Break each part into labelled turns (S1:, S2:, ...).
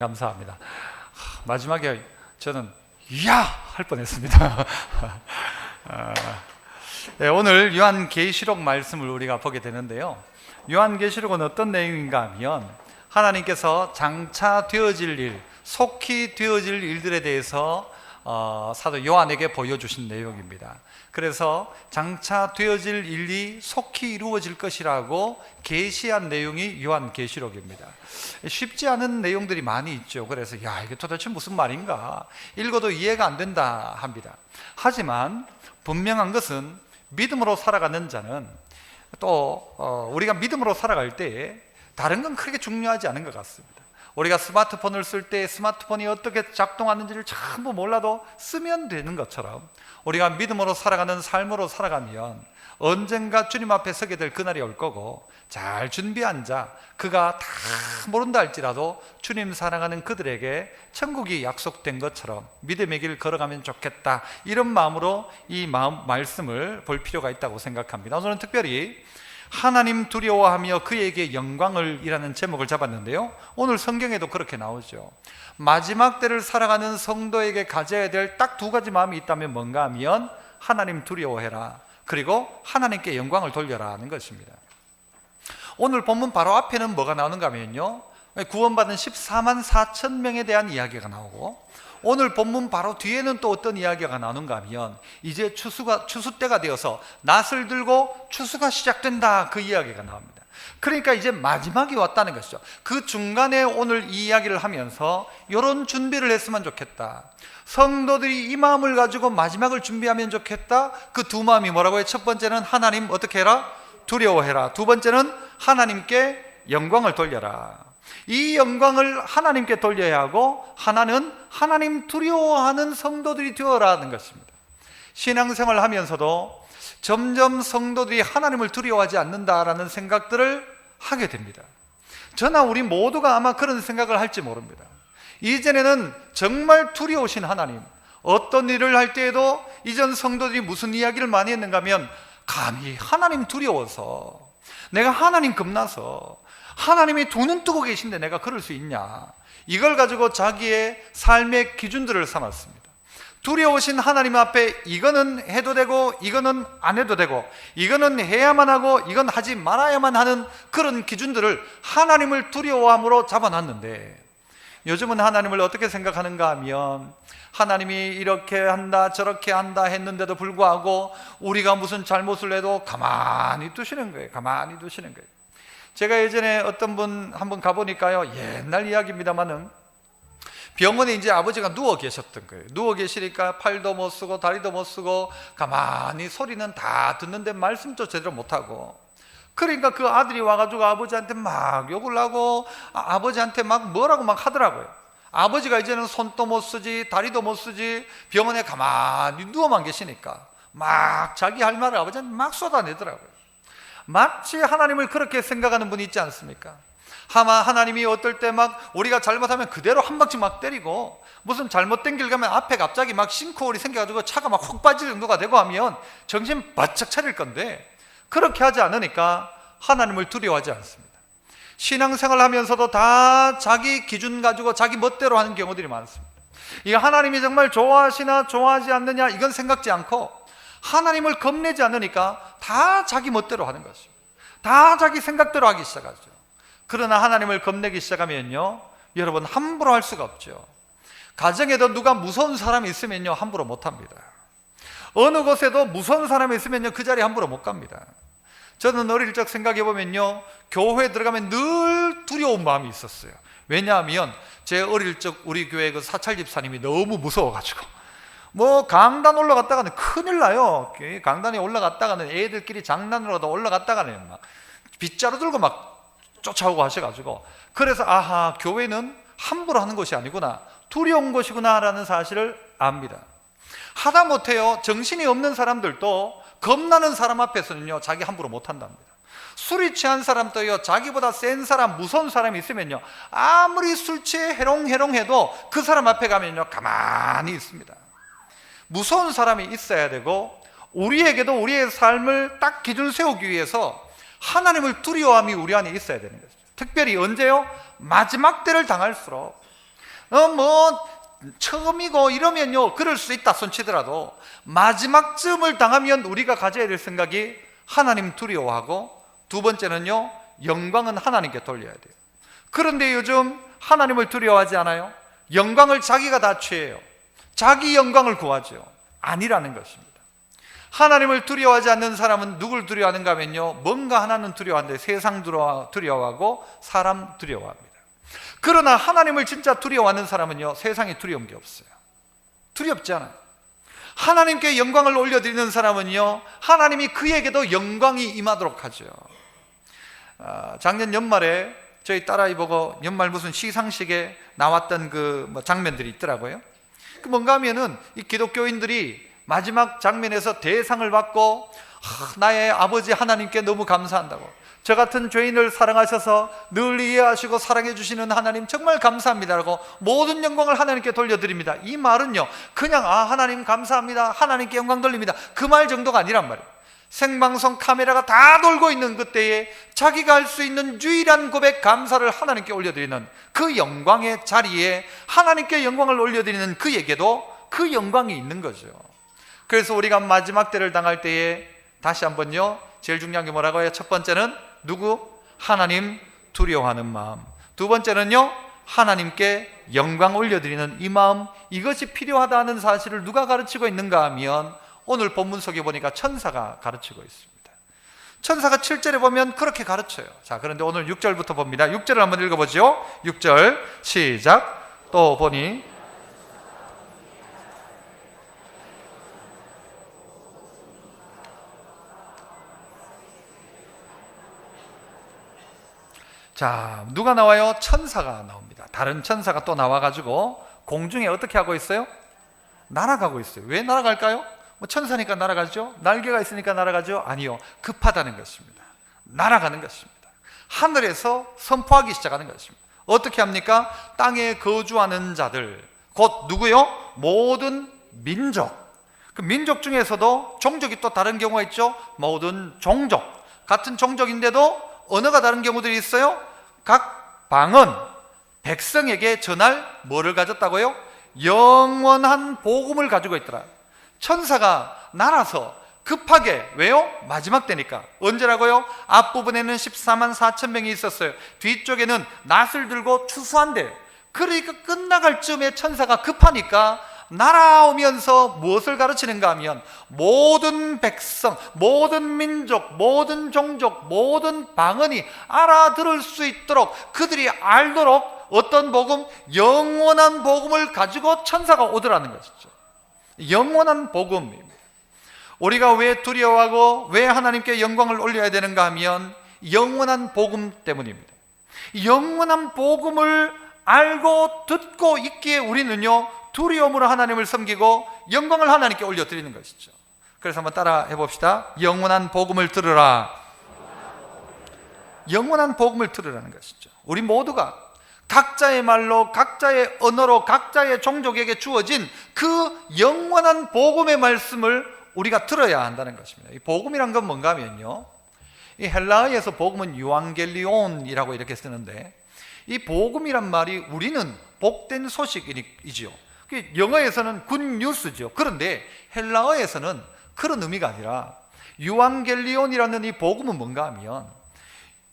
S1: 감사합니다. 마지막에 저는 이야 할 뻔했습니다. 오늘 요한계시록 말씀을 우리가 보게 되는데요, 요한계시록은 어떤 내용인가 하면 하나님께서 장차 되어질 일, 속히 되어질 일들에 대해서 사도 요한에게 보여주신 내용입니다. 그래서 장차 되어질 일이 속히 이루어질 것이라고 계시한 내용이 요한계시록입니다. 쉽지 않은 내용들이 많이 있죠. 그래서 야, 이게 도대체 무슨 말인가, 읽어도 이해가 안 된다 합니다. 하지만 분명한 것은 믿음으로 살아가는 자는 또 우리가 믿음으로 살아갈 때 다른 건 크게 중요하지 않은 것 같습니다. 우리가 스마트폰을 쓸 때 스마트폰이 어떻게 작동하는지를 전부 몰라도 쓰면 되는 것처럼 우리가 믿음으로 살아가는 삶으로 살아가면 언젠가 주님 앞에 서게 될 그날이 올 거고, 잘 준비한 자, 그가 다 모른다 할지라도 주님 사랑하는 그들에게 천국이 약속된 것처럼 믿음의 길 걸어가면 좋겠다, 이런 마음으로 이 말씀을 볼 필요가 있다고 생각합니다. 오늘은 특별히 하나님 두려워하며 그에게 영광을 이라는 제목을 잡았는데요, 오늘 성경에도 그렇게 나오죠. 마지막 때를 살아가는 성도에게 가져야 될 딱 두 가지 마음이 있다면 뭔가 하면 하나님 두려워해라, 그리고 하나님께 영광을 돌려라 하는 것입니다. 오늘 본문 바로 앞에는 뭐가 나오는가 하면요, 구원받은 14만 4천 명에 대한 이야기가 나오고, 오늘 본문 바로 뒤에는 또 어떤 이야기가 나오는가 하면 이제 추수 때가 되어서 낫을 들고 추수가 시작된다, 그 이야기가 나옵니다. 그러니까 이제 마지막이 왔다는 것이죠. 그 중간에 오늘 이 이야기를 하면서 이런 준비를 했으면 좋겠다, 성도들이 이 마음을 가지고 마지막을 준비하면 좋겠다, 그 두 마음이 뭐라고 해요? 첫 번째는 하나님 어떻게 해라? 두려워해라. 두 번째는 하나님께 영광을 돌려라. 이 영광을 하나님께 돌려야 하고, 하나는 하나님 두려워하는 성도들이 되어라는 것입니다. 신앙생활을 하면서도 점점 성도들이 하나님을 두려워하지 않는다라는 생각들을 하게 됩니다. 저나 우리 모두가 아마 그런 생각을 할지 모릅니다. 이전에는 정말 두려우신 하나님, 어떤 일을 할 때에도 이전 성도들이 무슨 이야기를 많이 했는가 하면, 감히 하나님 두려워서, 내가 하나님 겁나서 하나님이 두 눈 뜨고 계신데 내가 그럴 수 있냐, 이걸 가지고 자기의 삶의 기준들을 삼았습니다. 두려우신 하나님 앞에 이거는 해도 되고 이거는 안 해도 되고, 이거는 해야만 하고 이건 하지 말아야만 하는 그런 기준들을 하나님을 두려워함으로 잡아놨는데, 요즘은 하나님을 어떻게 생각하는가 하면 하나님이 이렇게 한다 저렇게 한다 했는데도 불구하고 우리가 무슨 잘못을 해도 가만히 두시는 거예요. 가만히 두시는 거예요. 제가 예전에 어떤 분 한번 가보니까요, 옛날 이야기입니다만은 병원에 이제 아버지가 누워 계셨던 거예요. 누워 계시니까 팔도 못 쓰고 다리도 못 쓰고 가만히 소리는 다 듣는데 말씀도 제대로 못하고, 그러니까 그 아들이 와가지고 아버지한테 막 욕을 하고 아버지한테 막 뭐라고 막 하더라고요. 아버지가 이제는 손도 못 쓰지 다리도 못 쓰지 병원에 가만히 누워만 계시니까 막 자기 할 말을 아버지한테 막 쏟아내더라고요. 마치 하나님을 그렇게 생각하는 분이 있지 않습니까? 하나님이 어떨 때 막 우리가 잘못하면 그대로 한 방씩 막 때리고, 무슨 잘못된 길 가면 앞에 갑자기 막 싱크홀이 생겨가지고 차가 막 훅 빠질 정도가 되고 하면 정신 바짝 차릴 건데, 그렇게 하지 않으니까 하나님을 두려워하지 않습니다. 신앙생활 하면서도 다 자기 기준 가지고 자기 멋대로 하는 경우들이 많습니다. 이 하나님이 정말 좋아하시나 좋아하지 않느냐 이건 생각지 않고 하나님을 겁내지 않으니까 다 자기 멋대로 하는 것입니다. 다 자기 생각대로 하기 시작하죠. 그러나 하나님을 겁내기 시작하면요, 여러분 함부로 할 수가 없죠. 가정에도 누가 무서운 사람이 있으면요 함부로 못합니다. 어느 곳에도 무서운 사람이 있으면요 그 자리에 함부로 못 갑니다. 저는 어릴 적 생각해 보면요, 교회에 들어가면 늘 두려운 마음이 있었어요. 왜냐하면 제 어릴 적 우리 교회 그 사찰 집사님이 너무 무서워가지고 뭐 강단 올라갔다가는 큰일 나요. 강단에 올라갔다가는 애들끼리 장난으로도 올라갔다가는 막 빗자루 들고 막 쫓아오고 하셔가지고, 그래서 아하, 교회는 함부로 하는 것이 아니구나, 두려운 것이구나 라는 사실을 압니다. 하다못해요 정신이 없는 사람들도 겁나는 사람 앞에서는요 자기 함부로 못한답니다. 술이 취한 사람도요 자기보다 센 사람, 무서운 사람이 있으면요 아무리 술 취해 해롱해롱해도 그 사람 앞에 가면요 가만히 있습니다. 무서운 사람이 있어야 되고, 우리에게도 우리의 삶을 딱 기준 세우기 위해서 하나님을 두려워함이 우리 안에 있어야 되는 것이죠. 특별히 언제요? 마지막 때를 당할수록 뭐 처음이고 이러면요 그럴 수 있다 손치더라도 마지막쯤을 당하면 우리가 가져야 될 생각이 하나님 두려워하고, 두 번째는요 영광은 하나님께 돌려야 돼요. 그런데 요즘 하나님을 두려워하지 않아요? 영광을 자기가 다 취해요. 자기 영광을 구하죠. 아니라는 것입니다. 하나님을 두려워하지 않는 사람은 누굴 두려워하는가 하면요, 뭔가 하나는 두려워하는데 세상 두려워하고 사람 두려워합니다. 그러나 하나님을 진짜 두려워하는 사람은요 세상에 두려운 게 없어요. 두렵지 않아요. 하나님께 영광을 올려드리는 사람은요 하나님이 그에게도 영광이 임하도록 하죠. 작년 연말에 저희 딸아이 보고 연말 무슨 시상식에 나왔던 그 장면들이 있더라고요. 그 뭔가 하면은 이 기독교인들이 마지막 장면에서 대상을 받고 나의 아버지 하나님께 너무 감사한다고, 저 같은 죄인을 사랑하셔서 늘 이해하시고 사랑해 주시는 하나님 정말 감사합니다라고 모든 영광을 하나님께 돌려드립니다. 이 말은요 그냥 하나님 감사합니다, 하나님께 영광 돌립니다, 그 말 정도가 아니란 말이에요. 생방송 카메라가 다 돌고 있는 그때에 자기가 할 수 있는 유일한 고백, 감사를 하나님께 올려드리는 그 영광의 자리에 하나님께 영광을 올려드리는 그에게도 그 영광이 있는 거죠. 그래서 우리가 마지막 때를 당할 때에 다시 한번요 제일 중요한 게 뭐라고 해요? 첫 번째는 누구? 하나님 두려워하는 마음. 두 번째는요 하나님께 영광 올려드리는 이 마음, 이것이 필요하다는 사실을 누가 가르치고 있는가 하면 오늘 본문 속에 보니까 천사가 가르치고 있습니다. 천사가 7절에 보면 그렇게 가르쳐요. 자, 그런데 오늘 6절부터 봅니다. 6절을 한번 읽어보죠. 6절 시작. 또 보니 자, 누가 나와요? 천사가 나옵니다. 다른 천사가 또 나와가지고 공중에 어떻게 하고 있어요? 날아가고 있어요. 왜 날아갈까요? 천사니까 날아가죠? 날개가 있으니까 날아가죠? 아니요, 급하다는 것입니다. 날아가는 것입니다. 하늘에서 선포하기 시작하는 것입니다. 어떻게 합니까? 땅에 거주하는 자들, 곧 누구요? 모든 민족. 그 민족 중에서도 종족이 또 다른 경우가 있죠. 모든 종족, 같은 종족인데도 언어가 다른 경우들이 있어요. 각 방언, 백성에게 전할 뭐를 가졌다고요? 영원한 복음을 가지고 있더라. 천사가 날아서 급하게, 왜요? 마지막 때니까. 언제라고요? 앞부분에는 14만 4천 명이 있었어요. 뒤쪽에는 낫을 들고 추수한대요. 그러니까 끝나갈 쯤에 천사가 급하니까 날아오면서 무엇을 가르치는가 하면 모든 백성, 모든 민족, 모든 종족, 모든 방언이 알아들을 수 있도록, 그들이 알도록 어떤 복음? 영원한 복음을 가지고 천사가 오더라는 것이죠. 영원한 복음입니다. 우리가 왜 두려워하고 왜 하나님께 영광을 올려야 되는가 하면 영원한 복음 때문입니다. 영원한 복음을 알고 듣고 있기에 우리는요 두려움으로 하나님을 섬기고 영광을 하나님께 올려드리는 것이죠. 그래서 한번 따라 해봅시다. 영원한 복음을 들으라. 영원한 복음을 들으라는 것이죠. 우리 모두가 각자의 말로, 각자의 언어로, 각자의 종족에게 주어진 그 영원한 복음의 말씀을 우리가 들어야 한다는 것입니다. 이 복음이란 건 뭔가 하면요, 이 헬라어에서 복음은 유앙겔리온이라고 이렇게 쓰는데, 이 복음이란 말이 우리는 복된 소식이지요. 영어에서는 굿뉴스죠. 그런데 헬라어에서는 그런 의미가 아니라 유앙겔리온이라는 이 복음은 뭔가 하면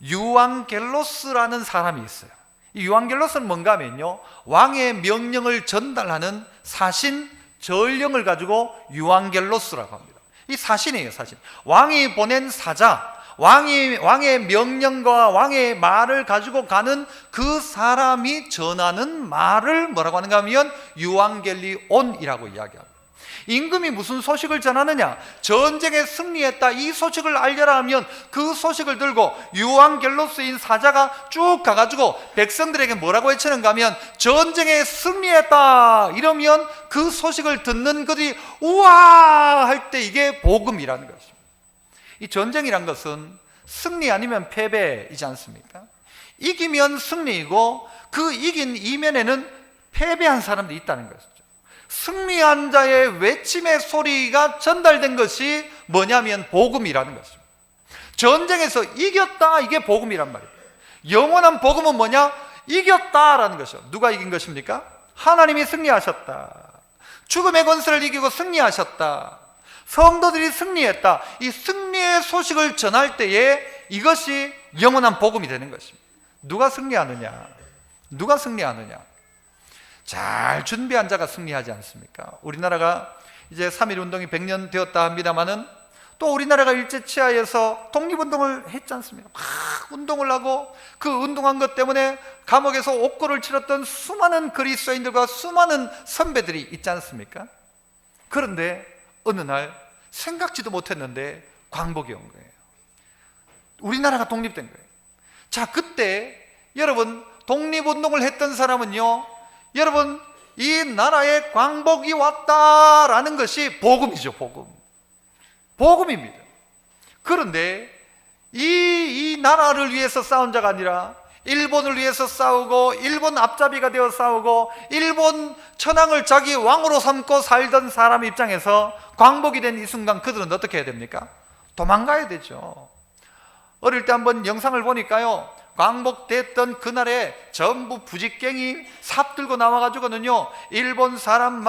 S1: 유앙겔로스라는 사람이 있어요. 이 유앙겔로스는 뭔가 하면요, 왕의 명령을 전달하는 사신, 전령을 가지고 유앙겔로스라고 합니다. 이 사신이에요, 사신. 왕이 보낸 사자, 왕의 명령과 왕의 말을 가지고 가는 그 사람이 전하는 말을 뭐라고 하는가 하면 유앙겔리온이라고 이야기합니다. 임금이 무슨 소식을 전하느냐? 전쟁에 승리했다, 이 소식을 알려라 하면 그 소식을 들고 유앙겔로스인 사자가 쭉 가가지고 백성들에게 뭐라고 외치는가 하면 전쟁에 승리했다 이러면 그 소식을 듣는 그들이 우와 할 때 이게 복음이라는 것입니다. 이 전쟁이란 것은 승리 아니면 패배이지 않습니까? 이기면 승리이고 그 이긴 이면에는 패배한 사람들이 있다는 것이죠. 승리한 자의 외침의 소리가 전달된 것이 뭐냐면 복음이라는 것입니다. 전쟁에서 이겼다, 이게 복음이란 말이에요. 영원한 복음은 뭐냐? 이겼다라는 것이죠. 누가 이긴 것입니까? 하나님이 승리하셨다. 죽음의 권세를 이기고 승리하셨다. 성도들이 승리했다. 이 승리의 소식을 전할 때에 이것이 영원한 복음이 되는 것입니다. 누가 승리하느냐? 누가 승리하느냐? 잘 준비한 자가 승리하지 않습니까? 우리나라가 이제 3.1 운동이 100년 되었다 합니다마는 또 우리나라가 일제치하에서 독립운동을 했지 않습니까? 막 운동을 하고 그 운동한 것 때문에 감옥에서 옥고를 치렀던 수많은 그리스도인들과 수많은 선배들이 있지 않습니까? 그런데 어느 날 생각지도 못했는데 광복이 온 거예요. 우리나라가 독립된 거예요. 자, 그때 여러분 독립운동을 했던 사람은요, 여러분 이 나라에 광복이 왔다라는 것이 복음이죠. 복음입니다. 그런데 이 나라를 위해서 싸운 자가 아니라 일본을 위해서 싸우고 일본 앞잡이가 되어 싸우고 일본 천황을 자기 왕으로 삼고 살던 사람 입장에서 광복이 된 이 순간 그들은 어떻게 해야 됩니까? 도망가야 되죠. 어릴 때 한번 영상을 보니까요, 광복됐던 그날에 전부 부직갱이 삽 들고 나와가지고는요, 일본 사람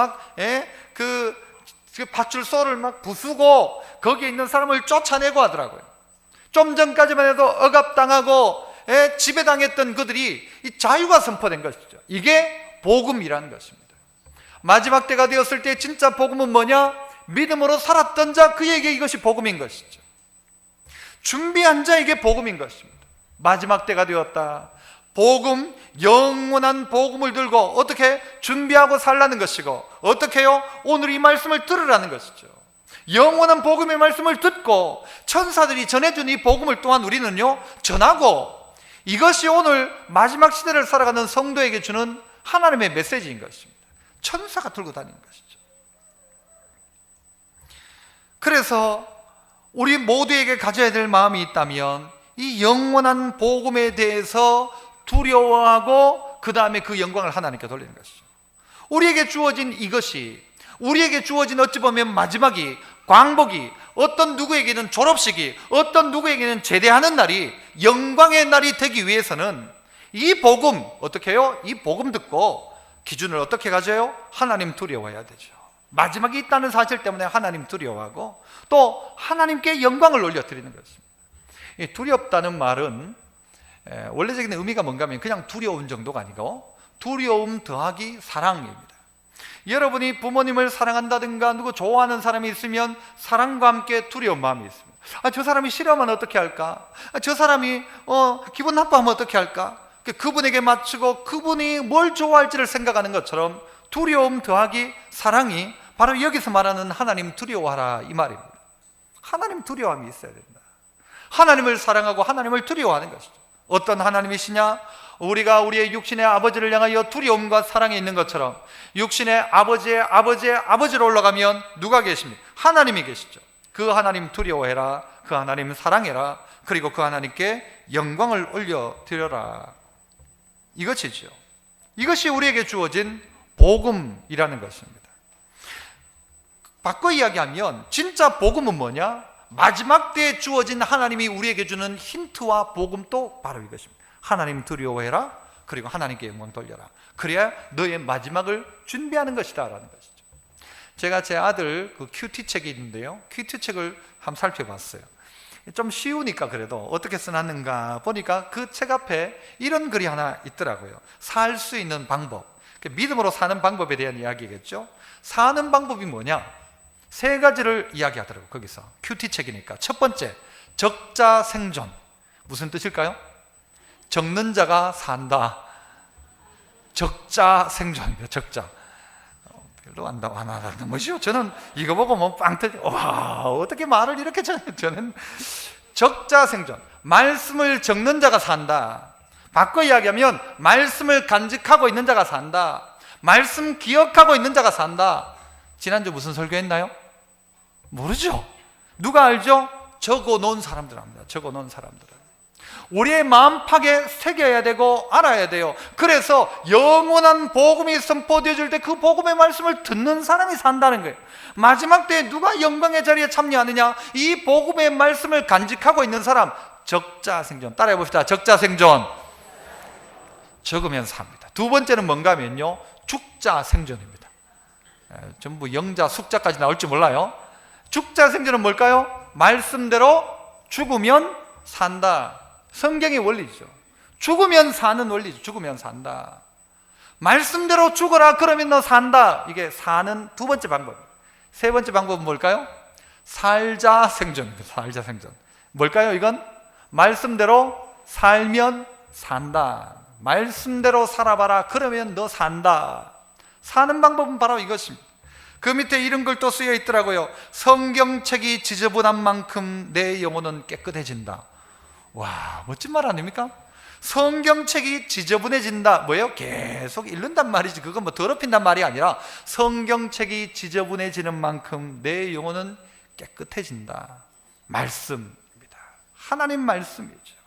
S1: 그 파출소를 막 부수고 거기에 있는 사람을 쫓아내고 하더라고요. 좀 전까지만 해도 억압당하고 지배당했던 그들이 이 자유가 선포된 것이죠. 이게 복음이라는 것입니다. 마지막 때가 되었을 때 진짜 복음은 뭐냐? 믿음으로 살았던 자, 그에게 이것이 복음인 것이죠. 준비한 자에게 복음인 것입니다. 마지막 때가 되었다. 복음, 영원한 복음을 들고 어떻게 준비하고 살라는 것이고, 어떻게 해요? 오늘 이 말씀을 들으라는 것이죠. 영원한 복음의 말씀을 듣고 천사들이 전해준 이 복음을 또한 우리는요 전하고, 이것이 오늘 마지막 시대를 살아가는 성도에게 주는 하나님의 메시지인 것입니다. 천사가 들고 다니는 것이죠. 그래서 우리 모두에게 가져야 될 마음이 있다면 이 영원한 복음에 대해서 두려워하고 그 다음에 그 영광을 하나님께 돌리는 것이죠. 우리에게 주어진 이것이, 우리에게 주어진 어찌 보면 마지막이, 광복이, 어떤 누구에게는 졸업식이, 어떤 누구에게는 제대하는 날이, 영광의 날이 되기 위해서는 이 복음, 어떻게 해요? 이 복음 듣고 기준을 어떻게 가져요? 하나님 두려워해야 되죠. 마지막이 있다는 사실 때문에 하나님 두려워하고 또 하나님께 영광을 올려드리는 것입니다. 이 두렵다는 말은 원래적인 의미가 뭔가 하면 그냥 두려운 정도가 아니고 두려움 더하기 사랑입니다. 여러분이 부모님을 사랑한다든가 누구 좋아하는 사람이 있으면 사랑과 함께 두려운 마음이 있습니다. 저 사람이 싫어하면 어떻게 할까? 저 사람이 기분 나빠하면 어떻게 할까? 그분에게 맞추고 그분이 뭘 좋아할지를 생각하는 것처럼 두려움 더하기 사랑이 바로 여기서 말하는 하나님 두려워하라 이 말입니다. 하나님 두려움이 있어야 된다. 하나님을 사랑하고 하나님을 두려워하는 것이죠. 어떤 하나님이시냐? 우리가 우리의 육신의 아버지를 향하여 두려움과 사랑이 있는 것처럼 육신의 아버지의 아버지로 올라가면 누가 계십니까? 하나님이 계시죠. 그 하나님 두려워해라, 그 하나님 사랑해라, 그리고 그 하나님께 영광을 올려드려라. 이것이죠. 이것이 우리에게 주어진 복음이라는 것입니다. 바꿔 이야기하면 진짜 복음은 뭐냐? 마지막 때에 주어진 하나님이 우리에게 주는 힌트와 복음도 바로 이것입니다. 하나님 두려워해라, 그리고 하나님께 영광 돌려라. 그래야 너의 마지막을 준비하는 것이다 라는 것이죠. 제가 제 아들 그 큐티 책이 있는데요, 큐티 책을 한번 살펴봤어요. 좀 쉬우니까 그래도 어떻게 써놨는가 보니까 그 책 앞에 이런 글이 하나 있더라고요. 살 수 있는 방법, 믿음으로 사는 방법에 대한 이야기겠죠. 사는 방법이 뭐냐? 세 가지를 이야기하더라고요. 거기서 큐티 책이니까. 첫 번째, 적자 생존. 무슨 뜻일까요? 적는 자가 산다. 적자 생존입니다. 적자. 별로 안 하는 것이요. 저는 이거 보고 뭐 빵 터져. 와, 어떻게 말을 이렇게 저는 적자 생존. 말씀을 적는 자가 산다. 바꿔 이야기하면 말씀을 간직하고 있는 자가 산다. 말씀 기억하고 있는 자가 산다. 지난주 무슨 설교했나요? 모르죠. 누가 알죠? 적어놓은 사람들 합니다. 적어놓은 사람들은 우리의 마음팍에 새겨야 되고 알아야 돼요. 그래서 영원한 복음이 선포되어질 때 그 복음의 말씀을 듣는 사람이 산다는 거예요. 마지막 때에 누가 영광의 자리에 참여하느냐? 이 복음의 말씀을 간직하고 있는 사람. 적자 생존. 따라해 봅시다. 적자 생존. 적으면 삽니다. 두 번째는 뭔가 하면요, 죽자 생존입니다. 전부 영자 숙자까지 나올지 몰라요. 죽자 생존은 뭘까요? 말씀대로 죽으면 산다. 성경의 원리죠. 죽으면 사는 원리죠. 죽으면 산다. 말씀대로 죽어라, 그러면 너 산다. 이게 사는 두 번째 방법입니다. 세 번째 방법은 뭘까요? 살자 생존입니다. 살자 생존. 뭘까요? 이건 말씀대로 살면 산다. 말씀대로 살아봐라, 그러면 너 산다. 사는 방법은 바로 이것입니다. 그 밑에 이런 걸 또 쓰여 있더라고요. 성경책이 지저분한 만큼 내 영혼은 깨끗해진다. 와, 멋진 말 아닙니까? 성경책이 지저분해진다. 뭐예요? 계속 읽는단 말이지. 그건 뭐 더럽힌단 말이 아니라 성경책이 지저분해지는 만큼 내 영혼은 깨끗해진다. 말씀입니다. 하나님 말씀이죠.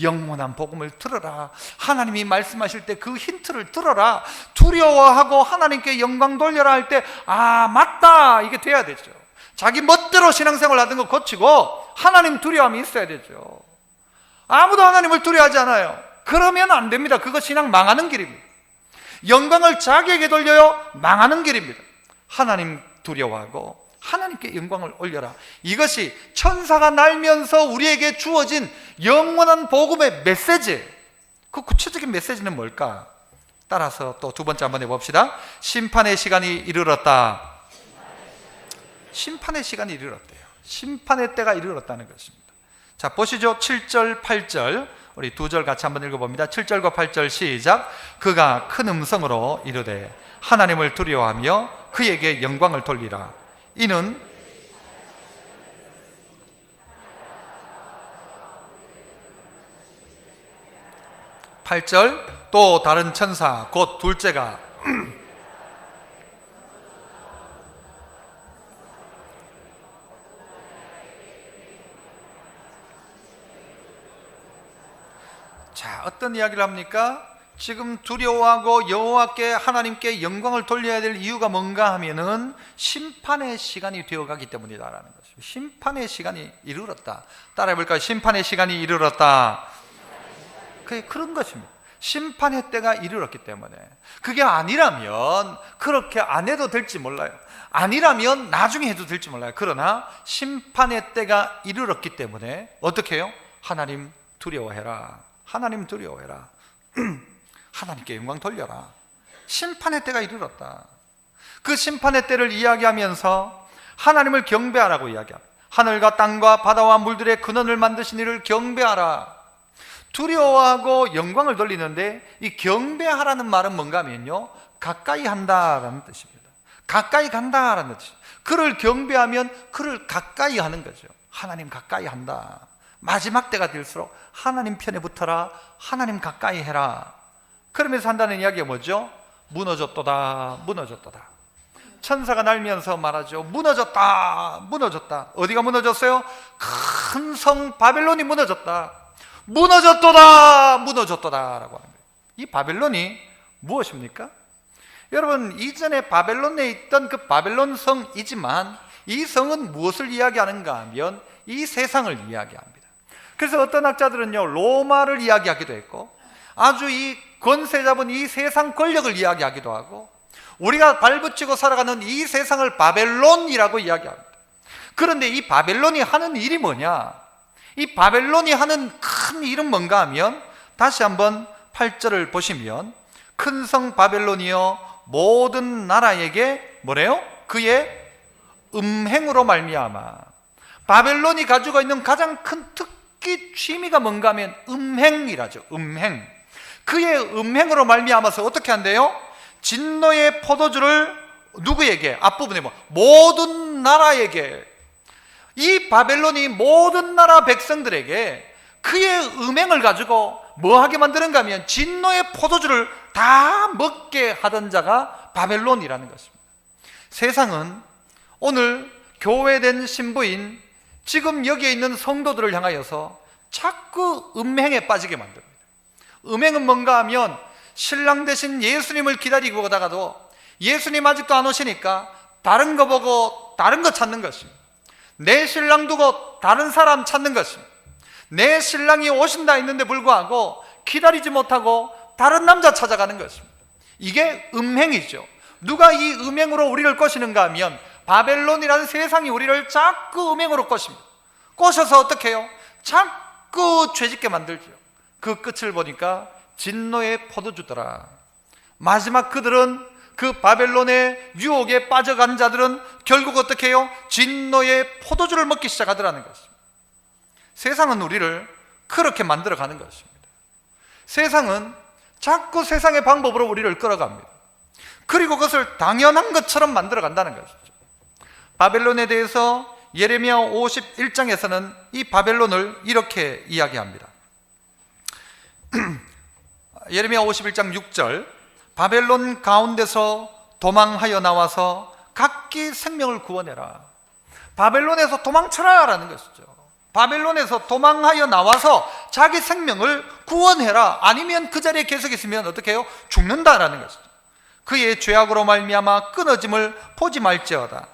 S1: 영원한 복음을 들어라. 하나님이 말씀하실 때 그 힌트를 들어라. 두려워하고 하나님께 영광 돌려라 할 때, 아, 맞다, 이게 돼야 되죠. 자기 멋대로 신앙생활 하던 거 고치고 하나님 두려움이 있어야 되죠. 아무도 하나님을 두려워하지 않아요. 그러면 안 됩니다. 그거 신앙 망하는 길입니다. 영광을 자기에게 돌려요, 망하는 길입니다. 하나님 두려워하고 하나님께 영광을 올려라. 이것이 천사가 날면서 우리에게 주어진 영원한 복음의 메시지. 그 구체적인 메시지는 뭘까? 따라서 또 두 번째 한번 해봅시다. 심판의 시간이 이르렀다. 심판의 시간이 이르렀대요. 심판의 때가 이르렀다는 것입니다. 자, 보시죠. 7절, 8절. 우리 두 절 같이 한번 읽어봅니다. 7절과 8절 시작. 그가 큰 음성으로 이르되 하나님을 두려워하며 그에게 영광을 돌리라. 이는 팔절 또 다른 천사 곧 둘째가 자, 어떤 이야기를 합니까? 지금 두려워하고 여호와께 하나님께 영광을 돌려야 될 이유가 뭔가 하면은 심판의 시간이 되어가기 때문이다라는 것입니다. 심판의 시간이 이르렀다. 따라해볼까요? 심판의 시간이 이르렀다. 그런 것입니다. 심판의 때가 이르렀기 때문에. 그게 아니라면 그렇게 안 해도 될지 몰라요. 아니라면 나중에 해도 될지 몰라요. 그러나 심판의 때가 이르렀기 때문에 어떻게 해요? 하나님 두려워해라. 하나님 두려워해라. 하나님께 영광 돌려라. 심판의 때가 이르렀다. 그 심판의 때를 이야기하면서 하나님을 경배하라고 이야기합니다. 하늘과 땅과 바다와 물들의 근원을 만드신 이를 경배하라. 두려워하고 영광을 돌리는데 이 경배하라는 말은 뭔가 하면요, 가까이 한다라는 뜻입니다. 가까이 간다라는 뜻입니다. 그를 경배하면 그를 가까이 하는 거죠. 하나님 가까이 한다. 마지막 때가 될수록 하나님 편에 붙어라. 하나님 가까이 해라. 그러면서 한다는 이야기가 뭐죠? 무너졌도다. 무너졌도다. 천사가 날면서 말하죠. 무너졌다. 무너졌다. 어디가 무너졌어요? 큰 성 바벨론이 무너졌다. 무너졌도다. 무너졌도다 라고 하는 거예요. 이 바벨론이 무엇입니까? 여러분, 이전에 바벨론에 있던 그 바벨론 성이지만 이 성은 무엇을 이야기하는가 하면 이 세상을 이야기합니다. 그래서 어떤 학자들은요, 로마를 이야기하기도 했고 아주 이 권세 잡은 이 세상 권력을 이야기하기도 하고 우리가 발붙이고 살아가는 이 세상을 바벨론이라고 이야기합니다. 그런데 이 바벨론이 하는 일이 뭐냐? 이 바벨론이 하는 큰 일은 뭔가 하면 다시 한번 8절을 보시면 큰 성 바벨론이여 모든 나라에게 뭐래요? 그의 음행으로 말미암아. 바벨론이 가지고 있는 가장 큰 특기 취미가 뭔가 하면 음행이라죠. 음행. 그의 음행으로 말미암아서 어떻게 한대요? 진노의 포도주를 누구에게? 앞부분에 뭐 모든 나라에게. 이 바벨론이 모든 나라 백성들에게 그의 음행을 가지고 뭐 하게 만드는가 하면 진노의 포도주를 다 먹게 하던 자가 바벨론이라는 것입니다. 세상은 오늘 교회된 신부인 지금 여기에 있는 성도들을 향하여서 자꾸 음행에 빠지게 만듭니다. 음행은 뭔가 하면 신랑 대신 예수님을 기다리고 오다가도 예수님 아직도 안 오시니까 다른 거 보고 다른 거 찾는 것입니다. 내 신랑 두고 다른 사람 찾는 것입니다. 내 신랑이 오신다 했는데 불구하고 기다리지 못하고 다른 남자 찾아가는 것입니다. 이게 음행이죠. 누가 이 음행으로 우리를 꼬시는가 하면 바벨론이라는 세상이 우리를 자꾸 음행으로 꼬십니다. 꼬셔서 어떻게 해요? 자꾸 죄짓게 만들죠. 그 끝을 보니까 진노의 포도주더라. 마지막 그들은, 그 바벨론의 유혹에 빠져간 자들은 결국 어떻게 해요? 진노의 포도주를 먹기 시작하더라는 것입니다. 세상은 우리를 그렇게 만들어가는 것입니다. 세상은 자꾸 세상의 방법으로 우리를 끌어갑니다. 그리고 그것을 당연한 것처럼 만들어간다는 것이죠. 바벨론에 대해서 예레미야 51장에서는 이 바벨론을 이렇게 이야기합니다. 예레미야 51장 6절, 바벨론 가운데서 도망하여 나와서 각기 생명을 구원해라. 바벨론에서 도망쳐라 라는 것이죠. 바벨론에서 도망하여 나와서 자기 생명을 구원해라. 아니면 그 자리에 계속 있으면 어떻게 해요? 죽는다라는 것이죠. 그의 죄악으로 말미암아 끊어짐을 보지 말지어다.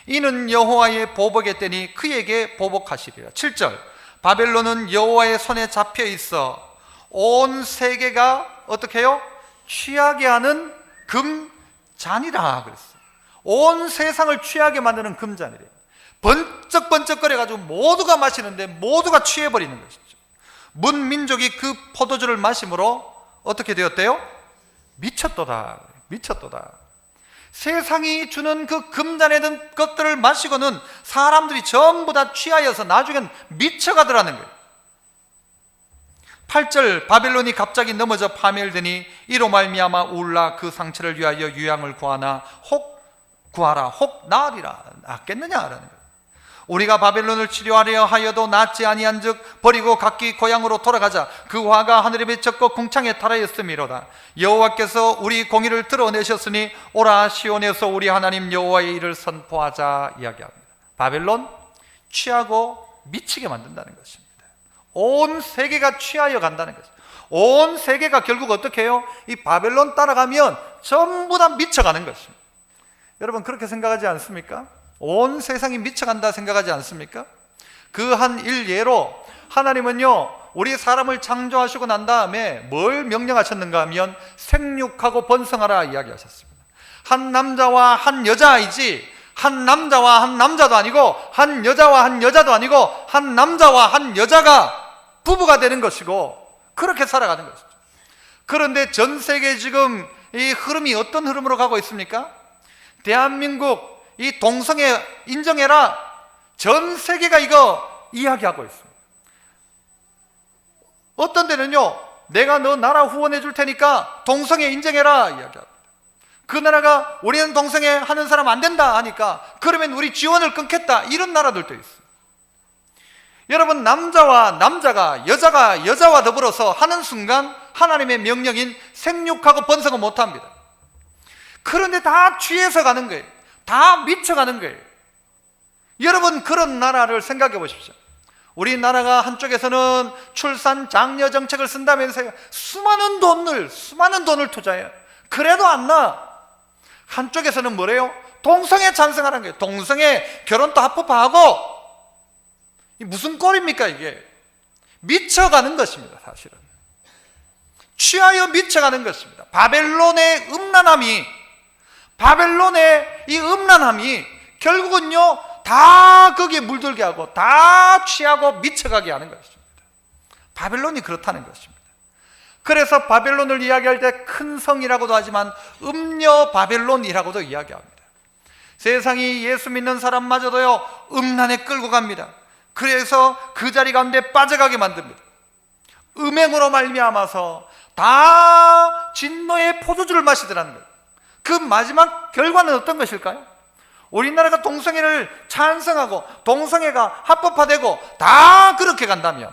S1: 이는 여호와의 보복의 때니 그에게 보복하시리라. 7절, 바벨론은 여호와의 손에 잡혀 있어 온 세계가 어떻게 해요? 취하게 하는 금잔이라 그랬어요. 온 세상을 취하게 만드는 금잔이래요. 번쩍번쩍거려가지고 모두가 마시는데 모두가 취해버리는 것이죠. 문 민족이 그 포도주를 마심으로 어떻게 되었대요? 미쳤도다. 미쳤도다. 세상이 주는 그 금잔에 든 것들을 마시고는 사람들이 전부 다 취하여서 나중엔 미쳐가더라는 거예요. 8절, 바벨론이 갑자기 넘어져 파멸되니 이로 말미암아 울라. 그 상처를 위하여 유양을 구하나 혹 구하라. 혹 나으리라. 낫겠느냐라는 거예요. 우리가 바벨론을 치료하려 하여도 낫지 아니한즉 버리고 각기 고향으로 돌아가자. 그 화가 하늘에 비쳤고 궁창에 달하였음이로다. 여호와께서 우리 공의를 드러내셨으니 오라 시온에서 우리 하나님 여호와의 일을 선포하자 이야기합니다. 바벨론 취하고 미치게 만든다는 것입니다. 온 세계가 취하여 간다는 것입니다. 온 세계가 결국 어떻게 해요? 이 바벨론 따라가면 전부 다 미쳐가는 것입니다. 여러분 그렇게 생각하지 않습니까? 온 세상이 미쳐간다 생각하지 않습니까? 그 한 일예로 하나님은요, 우리 사람을 창조하시고 난 다음에 뭘 명령하셨는가 하면 생육하고 번성하라 이야기하셨습니다. 한 남자와 한 여자이지, 한 남자와 한 남자도 아니고, 한 여자와 한 여자도 아니고, 한 남자와 한 여자가 부부가 되는 것이고 그렇게 살아가는 것이죠. 그런데 전 세계 지금 이 흐름이 어떤 흐름으로 가고 있습니까? 대한민국 이 동성애 인정해라. 전 세계가 이거 이야기하고 있습니다. 어떤 데는요, 내가 너 나라 후원해 줄 테니까 동성애 인정해라 이야기합니다. 그 나라가 우리는 동성애 하는 사람 안 된다 하니까 그러면 우리 지원을 끊겠다, 이런 나라들도 있어요. 여러분, 남자와 남자가, 여자가 여자와 더불어서 하는 순간 하나님의 명령인 생육하고 번성은 못합니다. 그런데 다 취해서 가는 거예요. 다 미쳐가는 거예요. 여러분, 그런 나라를 생각해 보십시오. 우리나라가 한쪽에서는 출산 장려 정책을 쓴다면서요, 수많은 돈을 투자해요. 그래도 안 나. 한쪽에서는 뭐래요? 동성애 찬성하는 거예요. 동성애 결혼도 합법화하고. 무슨 꼴입니까 이게? 미쳐가는 것입니다. 사실은 취하여 미쳐가는 것입니다. 바벨론의 음란함이 결국은요 다 거기에 물들게 하고 다 취하고 미쳐가게 하는 것입니다. 바벨론이 그렇다는 것입니다. 그래서 바벨론을 이야기할 때 큰 성이라고도 하지만 음녀 바벨론이라고도 이야기합니다. 세상이 예수 믿는 사람마저도요 음란에 끌고 갑니다. 그래서 그 자리 가운데 빠져가게 만듭니다. 음행으로 말미암아서 다 진노의 포도주를 마시더라는 거예요. 그 마지막 결과는 어떤 것일까요? 우리나라가 동성애를 찬성하고 동성애가 합법화되고 다 그렇게 간다면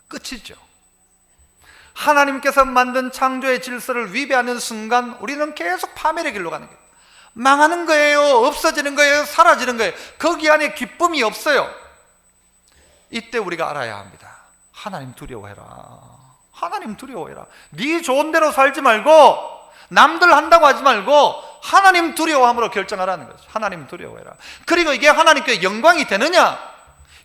S1: 끝이죠. 하나님께서 만든 창조의 질서를 위배하는 순간 우리는 계속 파멸의 길로 가는 거예요. 망하는 거예요? 없어지는 거예요? 사라지는 거예요? 거기 안에 기쁨이 없어요. 이때 우리가 알아야 합니다. 하나님 두려워해라. 하나님 두려워해라. 네 좋은 대로 살지 말고, 남들 한다고 하지 말고 하나님 두려워함으로 결정하라는 거죠. 하나님 두려워해라. 그리고 이게 하나님께 영광이 되느냐?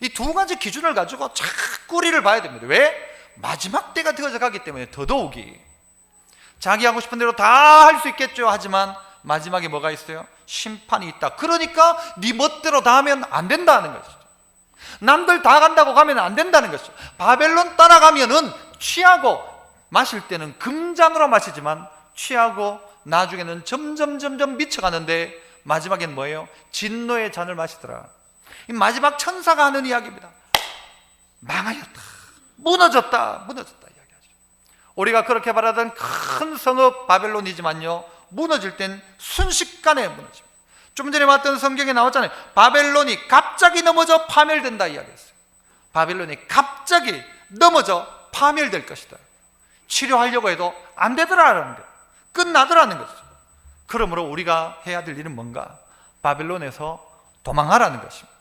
S1: 이 두 가지 기준을 가지고 자꾸 우리를 봐야 됩니다. 왜? 마지막 때가 되어져 가기 때문에 더더욱이 자기 하고 싶은 대로 다 할 수 있겠죠. 하지만 마지막에 뭐가 있어요? 심판이 있다. 그러니까 네 멋대로 다 하면 안 된다는 것이죠. 남들 다 간다고 가면 안 된다는 것이죠. 바벨론 따라가면은 취하고 마실 때는 금잔으로 마시지만 취하고 나중에는 점점 미쳐가는데 마지막엔 뭐예요? 진노의 잔을 마시더라. 이 마지막 천사가 하는 이야기입니다. 망하였다, 무너졌다 이야기하죠. 우리가 그렇게 바라던 큰 성읍 바벨론이지만요, 무너질 땐 순식간에 무너집니다. 좀 전에 봤던 성경에 나왔잖아요. 바벨론이 갑자기 넘어져 파멸된다 이야기했어요. 바벨론이 갑자기 넘어져 파멸될 것이다. 치료하려고 해도 안 되더라라는 거예요. 끝나더라는 것이죠. 그러므로 우리가 해야 될 일은 뭔가? 바벨론에서 도망하라는 것입니다.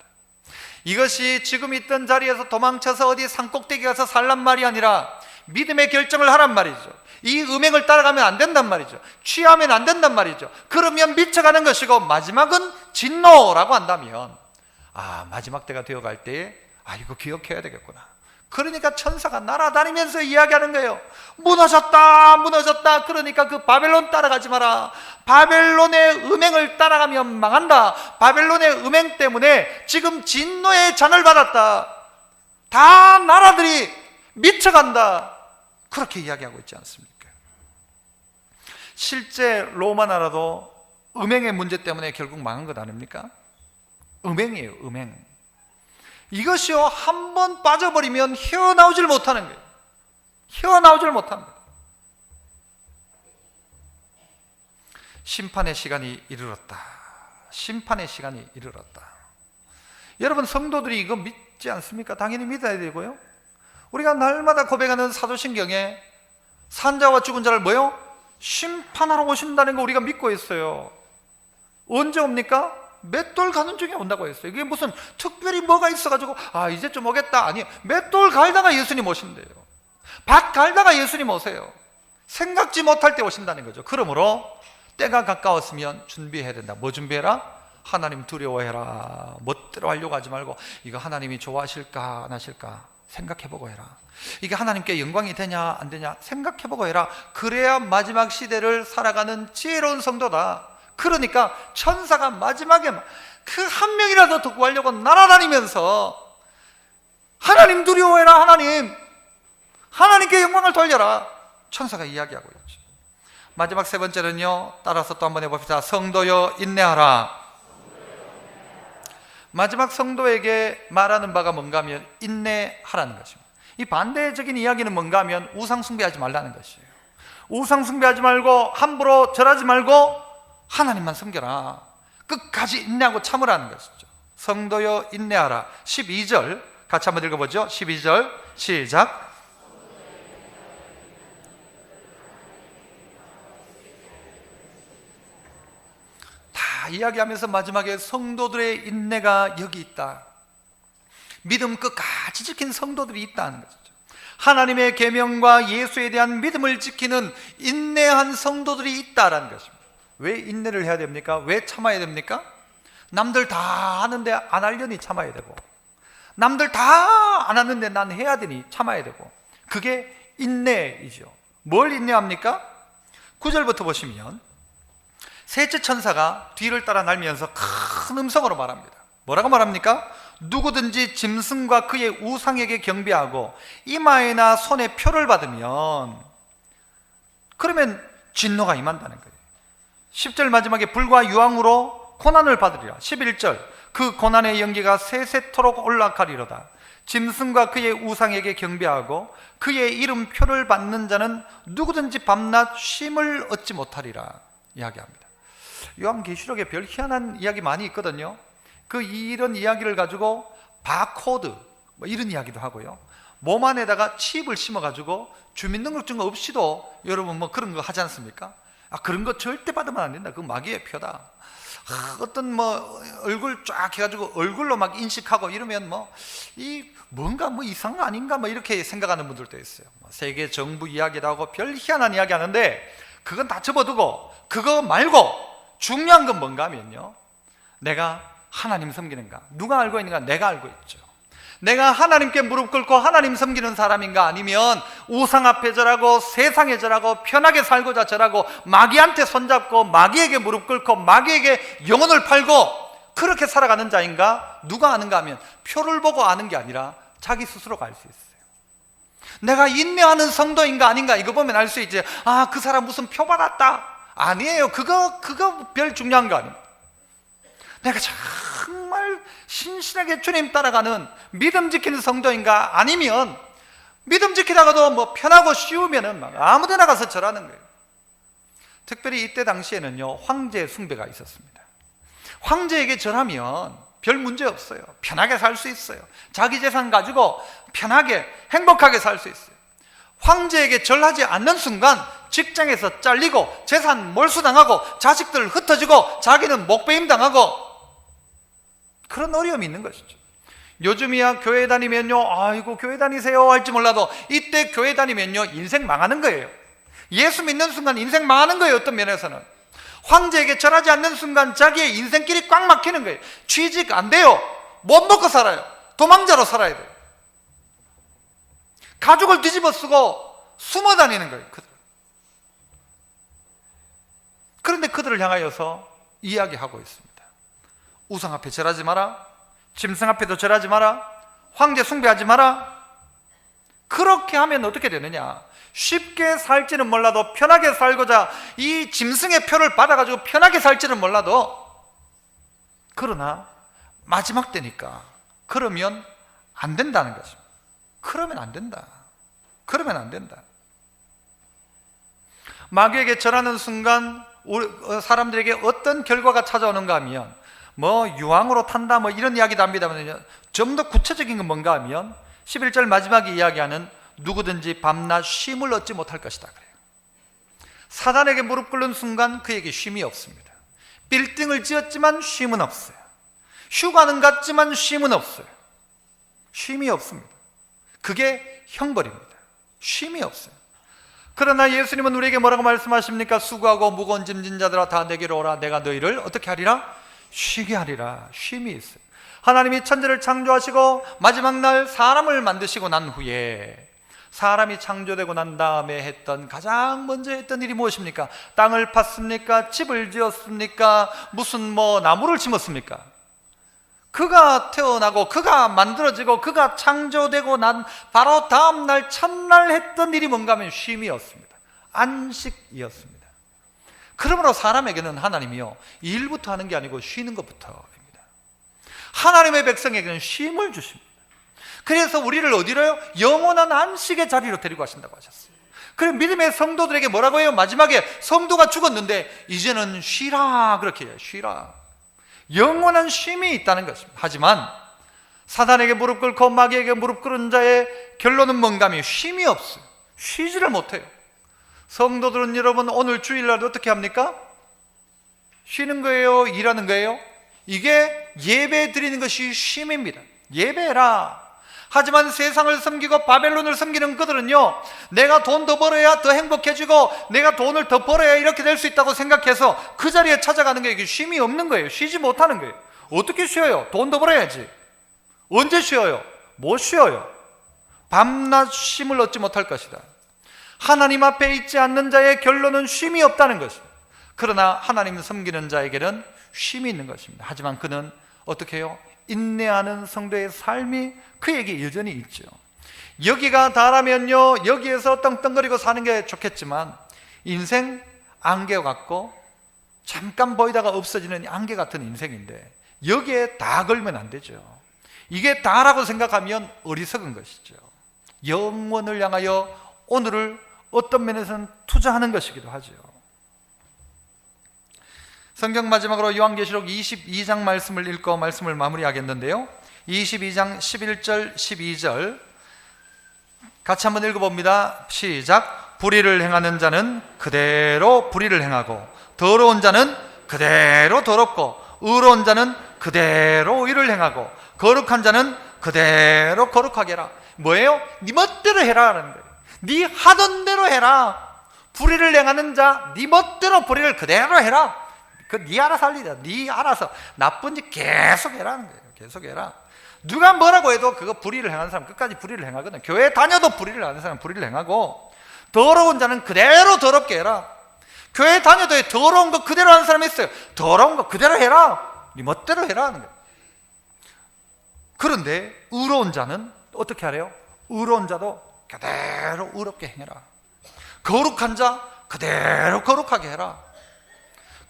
S1: 이것이 지금 있던 자리에서 도망쳐서 어디 산꼭대기 가서 살란 말이 아니라 믿음의 결정을 하란 말이죠. 이 음행을 따라가면 안 된단 말이죠. 취하면 안 된단 말이죠. 그러면 미쳐가는 것이고 마지막은 진노라고 한다면, 마지막 때가 되어갈 때에 이거 기억해야 되겠구나. 그러니까 천사가 날아다니면서 이야기하는 거예요. 무너졌다. 그러니까 그 바벨론 따라가지 마라. 바벨론의 음행을 따라가면 망한다. 바벨론의 음행 때문에 지금 진노의 잔을 받았다. 다 나라들이 미쳐간다. 그렇게 이야기하고 있지 않습니까? 실제 로마 나라도 음행의 문제 때문에 결국 망한 것 아닙니까? 음행이에요, 음행. 이것이요, 한 번 빠져버리면 헤어나오질 못하는 거예요. 헤어나오질 못하는 거예요. 심판의 시간이 이르렀다. 심판의 시간이 이르렀다. 여러분, 성도들이 이거 믿지 않습니까? 당연히 믿어야 되고요. 우리가 날마다 고백하는 사도신경에 산자와 죽은 자를 뭐요? 심판하러 오신다는 거 우리가 믿고 있어요. 언제 옵니까? 맷돌 가는 중에 온다고 했어요. 이게 무슨 특별히 뭐가 있어가지고 이제 좀 오겠다. 아니요, 맷돌 갈다가 예수님 오신대요. 밭 갈다가 예수님 오세요. 생각지 못할 때 오신다는 거죠. 그러므로 때가 가까웠으면 준비해야 된다. 뭐 준비해라? 하나님 두려워해라. 멋대로 하려고 하지 말고 이거 하나님이 좋아하실까 안 하실까 생각해보고 해라. 이게 하나님께 영광이 되냐 안 되냐 생각해보고 해라. 그래야 마지막 시대를 살아가는 지혜로운 성도다. 그러니까 천사가 마지막에 그 한 명이라도 더 구하려고 날아다니면서 하나님 두려워해라. 하나님께 영광을 돌려라. 천사가 이야기하고 있죠. 마지막 세 번째는요, 따라서 또 한번 해봅시다. 성도여 인내하라. 마지막 성도에게 말하는 바가 뭔가 하면 인내하라는 것입니다. 이 반대적인 이야기는 뭔가 하면 우상 숭배하지 말라는 것이에요. 우상 숭배하지 말고 함부로 절하지 말고 하나님만 섬겨라. 끝까지 인내하고 참으라는 것이죠. 성도여 인내하라. 12절 같이 한번 읽어보죠. 12절 시작. 다 이야기하면서 마지막에 성도들의 인내가 여기 있다. 믿음 끝까지 지킨 성도들이 있다는 것이죠. 하나님의 계명과 예수에 대한 믿음을 지키는 인내한 성도들이 있다라는 것입니다. 왜 인내를 해야 됩니까? 왜 참아야 됩니까? 남들 다 하는데 안 하려니 참아야 되고, 남들 다 안 하는데 난 해야 되니 참아야 되고, 그게 인내이죠. 뭘 인내합니까? 9절부터 보시면 셋째 천사가 뒤를 따라 날면서 큰 음성으로 말합니다. 뭐라고 말합니까? 누구든지 짐승과 그의 우상에게 경배하고 이마에나 손에 표를 받으면, 그러면 진노가 임한다는 거예요. 10절 마지막에 불과 유황으로 고난을 받으리라. 11절 그 고난의 연기가 세세토록 올라가리로다. 짐승과 그의 우상에게 경배하고 그의 이름표를 받는 자는 누구든지 밤낮 쉼을 얻지 못하리라 이야기합니다. 요한계시록에 별 희한한 이야기 많이 있거든요. 이런 이야기를 가지고 바코드 뭐 이런 이야기도 하고요, 몸 안에다가 칩을 심어가지고 주민등록증 없이도 여러분 뭐 그런 거 하지 않습니까? 그런 거 절대 받으면 안 된다. 그거 마귀의 표다. 어떤 뭐 얼굴 쫙 해가지고 얼굴로 막 인식하고 이러면 뭔가 이상한 거 아닌가 이렇게 생각하는 분들도 있어요. 세계 정부 이야기도 하고 별 희한한 이야기 하는데 그건 다 접어두고 그거 말고 중요한 건 뭔가 하면요, 내가 하나님 섬기는가, 누가 알고 있는가? 내가 알고 있죠. 내가 하나님께 무릎 꿇고 하나님 섬기는 사람인가, 아니면 우상 앞에 절하고 세상에 절하고 편하게 살고자 절하고 마귀한테 손잡고 마귀에게 무릎 꿇고 마귀에게 영혼을 팔고 그렇게 살아가는 자인가? 누가 아는가 하면 표를 보고 아는 게 아니라 자기 스스로가 알 수 있어요. 내가 인내하는 성도인가 아닌가 이거 보면 알 수 있지. 아, 그 사람 무슨 표 받았다. 아니에요. 그거 별 중요한 거 아닙니다. 내가 정말 신실하게 주님 따라가는 믿음 지키는 성도인가, 아니면 믿음 지키다가도 뭐 편하고 쉬우면은 막 아무데나 가서 절하는 거예요. 특별히 이때 당시에는요, 황제 숭배가 있었습니다. 황제에게 절하면 별 문제 없어요. 편하게 살 수 있어요. 자기 재산 가지고 편하게 행복하게 살 수 있어요. 황제에게 절하지 않는 순간 직장에서 잘리고 재산 몰수당하고 자식들 흩어지고 자기는 목배임 당하고 그런 어려움이 있는 것이죠. 요즘이야 교회 다니면요, 아이고 교회 다니세요 할지 몰라도 이때 교회 다니면요 인생 망하는 거예요. 예수 믿는 순간 인생 망하는 거예요. 어떤 면에서는 황제에게 절하지 않는 순간 자기의 인생길이 꽉 막히는 거예요. 취직 안 돼요. 못 먹고 살아요. 도망자로 살아야 돼요. 가족을 뒤집어 쓰고 숨어 다니는 거예요. 그런데 그들을 향하여서 이야기하고 있습니다. 우상 앞에 절하지 마라. 짐승 앞에도 절하지 마라. 황제 숭배하지 마라. 그렇게 하면 어떻게 되느냐? 쉽게 살지는 몰라도 편하게 살고자 이 짐승의 표를 받아가지고 편하게 살지는 몰라도, 그러나 마지막 때니까 그러면 안 된다는 것입니다. 그러면 안 된다. 그러면 안 된다. 마귀에게 절하는 순간 사람들에게 어떤 결과가 찾아오는가 하면 뭐 유황으로 탄다 뭐 이런 이야기도 합니다만, 좀 더 구체적인 건 뭔가 하면 11절 마지막에 이야기하는 누구든지 밤낮 쉼을 얻지 못할 것이다 그래요. 사단에게 무릎 꿇는 순간 그에게 쉼이 없습니다. 빌딩을 지었지만 쉼은 없어요. 휴가는 갔지만 쉼은 없어요. 쉼이 없습니다. 그게 형벌입니다. 쉼이 없어요. 그러나 예수님은 우리에게 뭐라고 말씀하십니까? 수고하고 무거운 짐진 자들아 다 내게로 오라. 내가 너희를 어떻게 하리라? 쉬게 하리라. 쉼이 있어요. 하나님이 천지를 창조하시고 마지막 날 사람을 만드시고 난 후에, 사람이 창조되고 난 다음에 했던 가장 먼저 했던 일이 무엇입니까? 땅을 팠습니까? 집을 지었습니까? 무슨 뭐 나무를 심었습니까? 그가 태어나고 그가 만들어지고 그가 창조되고 난 바로 다음 날 첫날 했던 일이 뭔가 하면 쉼이었습니다. 안식이었습니다. 그러므로 사람에게는 하나님이요, 일부터 하는 게 아니고 쉬는 것부터입니다. 하나님의 백성에게는 쉼을 주십니다. 그래서 우리를 어디로요? 영원한 안식의 자리로 데리고 가신다고 하셨어요. 그럼 믿음의 성도들에게 뭐라고 해요? 마지막에 성도가 죽었는데 이제는 쉬라 그렇게 해요. 쉬라. 영원한 쉼이 있다는 것입니다. 하지만 사단에게 무릎 꿇고 마귀에게 무릎 꿇은 자의 결론은 뭔가 하면 쉼이 없어요. 쉬지를 못해요. 성도들은 여러분 오늘 주일날 어떻게 합니까? 쉬는 거예요? 일하는 거예요? 이게 예배 드리는 것이 쉼입니다. 예배라. 하지만 세상을 섬기고 바벨론을 섬기는 그들은요, 내가 돈 더 벌어야 더 행복해지고 내가 돈을 더 벌어야 이렇게 될 수 있다고 생각해서 그 자리에 찾아가는 게 이게 쉼이 없는 거예요. 쉬지 못하는 거예요. 어떻게 쉬어요? 돈 더 벌어야지. 언제 쉬어요? 못 쉬어요. 밤낮 쉼을 얻지 못할 것이다. 하나님 앞에 있지 않는 자의 결론은 쉼이 없다는 것입니다. 그러나 하나님을 섬기는 자에게는 쉼이 있는 것입니다. 하지만 그는 어떻게 해요? 인내하는 성도의 삶이 그에게 여전히 있죠. 여기가 다라면요, 여기에서 떵떵거리고 사는 게 좋겠지만 인생 안개 같고 잠깐 보이다가 없어지는 안개 같은 인생인데 여기에 다 걸면 안 되죠. 이게 다라고 생각하면 어리석은 것이죠. 영원을 향하여 오늘을 어떤 면에서는 투자하는 것이기도 하죠. 성경 마지막으로 요한계시록 22장 말씀을 읽고 말씀을 마무리하겠는데요, 22장 11절 12절 같이 한번 읽어봅니다. 시작. 불의를 행하는 자는 그대로 불의를 행하고 더러운 자는 그대로 더럽고 의로운 자는 그대로 의를 행하고 거룩한 자는 그대로 거룩하게 해라. 뭐예요? 네 멋대로 해라라는 거예요. 네 하던 대로 해라. 불의를 행하는 자, 네 멋대로 불의를 그대로 해라. 그 네 알아서 할 일이야. 네 알아서 나쁜 짓 계속 해라는 거예요. 계속 해라. 누가 뭐라고 해도 그거 불의를 행하는 사람 끝까지 불의를 행하거든. 교회 다녀도 불의를 하는 사람 불의를 행하고, 더러운 자는 그대로 더럽게 해라. 교회 다녀도 더러운 거 그대로 하는 사람이 있어요. 더러운 거 그대로 해라. 네 멋대로 해라 하는 거예요. 그런데 의로운 자는 어떻게 하래요? 의로운 자도 그대로 의롭게 행해라. 거룩한 자 그대로 거룩하게 해라.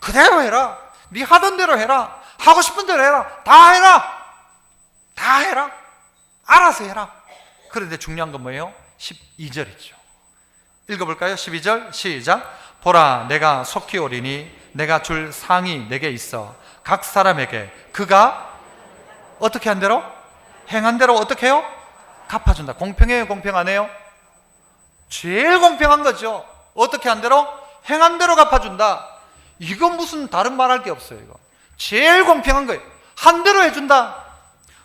S1: 그대로 해라. 네 하던 대로 해라. 하고 싶은 대로 해라. 다 해라. 다 해라. 알아서 해라. 그런데 중요한 건 뭐예요? 12절이죠. 읽어볼까요? 12절 시작. 보라, 내가 속히 오리니 내가 줄 상이 내게 있어 각 사람에게 그가 어떻게 한 대로? 행한 대로 어떻게 해요? 갚아준다. 공평해요? 공평하네요? 제일 공평한 거죠. 어떻게 한 대로? 행한 대로 갚아준다. 이건 무슨 다른 말할 게 없어요. 이거 제일 공평한 거예요. 한 대로 해준다.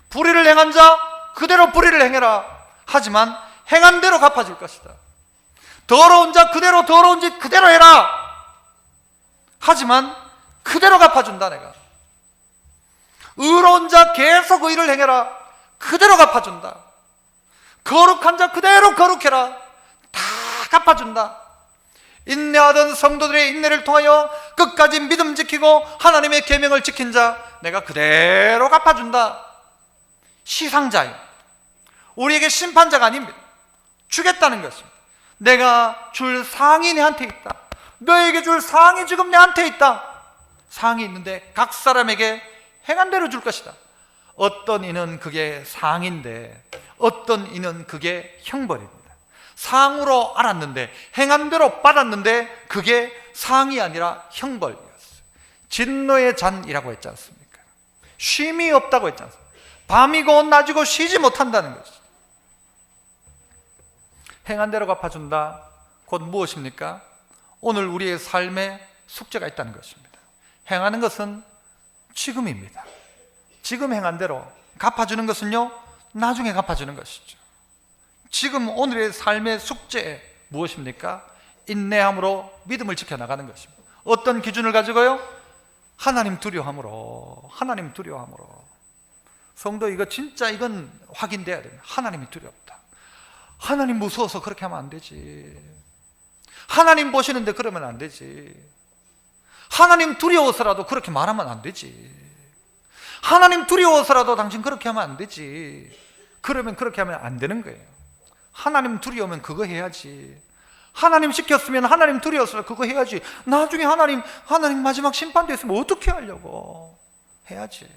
S1: 불의를 행한 자 그대로 불의를 행해라. 하지만 행한 대로 갚아줄 것이다. 더러운 자 그대로 더러운 짓 그대로 해라. 하지만 그대로 갚아준다. 내가 의로운 자 계속 의를 행해라. 그대로 갚아준다. 거룩한 자 그대로 거룩해라. 다 갚아준다. 인내하던 성도들의 인내를 통하여 끝까지 믿음 지키고 하나님의 계명을 지킨 자 내가 그대로 갚아준다. 시상자예요. 우리에게 심판자가 아닙니다. 주겠다는 것입니다. 내가 줄 상이 내한테 있다. 너에게 줄 상이 지금 내한테 있다. 상이 있는데 각 사람에게 행한 대로 줄 것이다. 어떤 이는 그게 상인데 어떤 이는 그게 형벌입니다. 상으로 알았는데 행한 대로 받았는데 그게 상이 아니라 형벌이었어요. 진노의 잔이라고 했지 않습니까? 쉼이 없다고 했지 않습니까? 밤이고 낮이고 쉬지 못한다는 것이죠. 행한 대로 갚아준다. 곧 무엇입니까? 오늘 우리의 삶에 숙제가 있다는 것입니다. 행하는 것은 지금입니다. 지금 행한 대로 갚아주는 것은요, 나중에 갚아주는 것이죠. 지금 오늘의 삶의 숙제 무엇입니까? 인내함으로 믿음을 지켜나가는 것입니다. 어떤 기준을 가지고요? 하나님 두려움으로. 하나님 두려움으로. 성도 이거 진짜 이건 확인돼야 됩니다. 하나님이 두렵다. 하나님 무서워서 그렇게 하면 안 되지. 하나님 보시는데 그러면 안 되지. 하나님 두려워서라도 그렇게 말하면 안 되지. 하나님 두려워서라도 당신 그렇게 하면 안 되지. 그러면 그렇게 하면 안 되는 거예요. 하나님 두려우면 그거 해야지. 하나님 시켰으면 하나님 두려워서 그거 해야지. 나중에 하나님 마지막 심판 됐으면 어떻게 하려고. 해야지.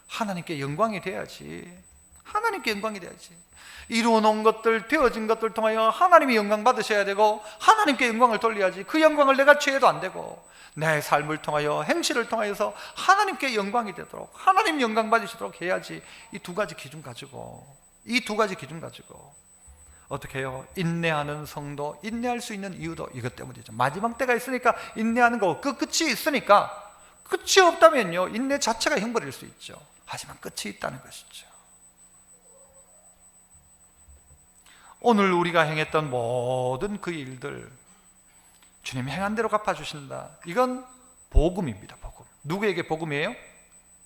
S1: 하나님께 영광이 돼야지. 하나님께 영광이 돼야지. 이루어놓은 것들, 되어진 것들 통하여 하나님이 영광 받으셔야 되고 하나님께 영광을 돌려야지. 그 영광을 내가 취해도 안 되고 내 삶을 통하여 행실을 통하여서 하나님께 영광이 되도록 하나님 영광 받으시도록 해야지. 이 두 가지 기준 가지고 어떻게 해요? 인내하는 성도, 인내할 수 있는 이유도 이것 때문이죠. 마지막 때가 있으니까 인내하는 거고 그 끝이 있으니까. 끝이 없다면요 인내 자체가 형벌일 수 있죠. 하지만 끝이 있다는 것이죠. 오늘 우리가 행했던 모든 그 일들 주님이 행한 대로 갚아주신다. 이건 복음입니다. 복음. 누구에게 복음이에요?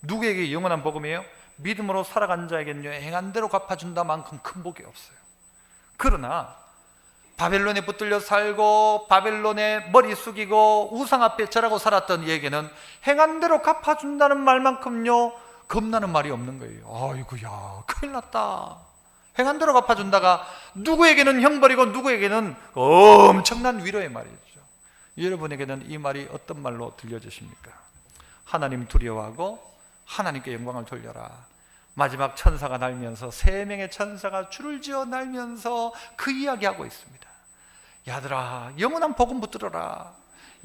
S1: 누구에게 영원한 복음이에요? 믿음으로 살아간 자에게는요 행한 대로 갚아준다만큼 큰 복이 없어요. 그러나 바벨론에 붙들려 살고 바벨론에 머리 숙이고 우상 앞에 절하고 살았던 이에게는 행한 대로 갚아준다는 말만큼요 겁나는 말이 없는 거예요. 아이고야 큰일 났다. 행한 대로 갚아준다가 누구에게는 형벌이고 누구에게는 엄청난 위로의 말이죠. 여러분에게는 이 말이 어떤 말로 들려지십니까? 하나님 두려워하고 하나님께 영광을 돌려라. 마지막 천사가 날면서 3명의 천사가 줄을 지어 날면서 그 이야기하고 있습니다. 야들아 영원한 복음 붙들어라.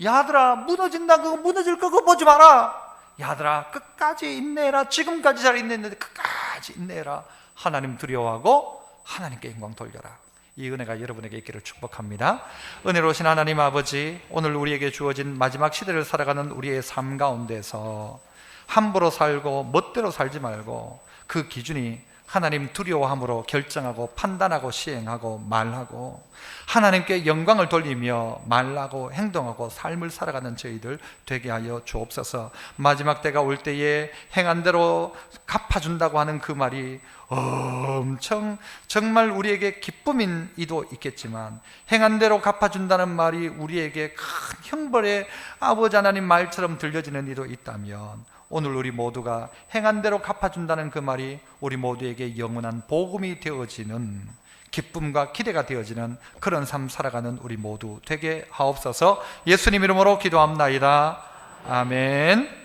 S1: 야들아 무너진다 그거 무너질 거 그거 보지 마라. 야들아 끝까지 인내해라. 지금까지 잘 인내했는데 끝까지 인내해라. 하나님 두려워하고 하나님께 영광 돌려라. 이 은혜가 여러분에게 있기를 축복합니다. 은혜로우신 하나님 아버지, 오늘 우리에게 주어진 마지막 시대를 살아가는 우리의 삶 가운데서 함부로 살고 멋대로 살지 말고 그 기준이 하나님 두려워함으로 결정하고 판단하고 시행하고 말하고 하나님께 영광을 돌리며 말하고 행동하고 삶을 살아가는 저희들 되게 하여 주옵소서. 마지막 때가 올 때에 행한 대로 갚아준다고 하는 그 말이 엄청 정말 우리에게 기쁨인 이도 있겠지만, 행한 대로 갚아준다는 말이 우리에게 큰 형벌의 아버지 하나님 말처럼 들려지는 이도 있다면, 오늘 우리 모두가 행한 대로 갚아준다는 그 말이 우리 모두에게 영원한 복음이 되어지는, 기쁨과 기대가 되어지는 그런 삶 살아가는 우리 모두 되게 하옵소서. 예수님 이름으로 기도합나이다. 아멘.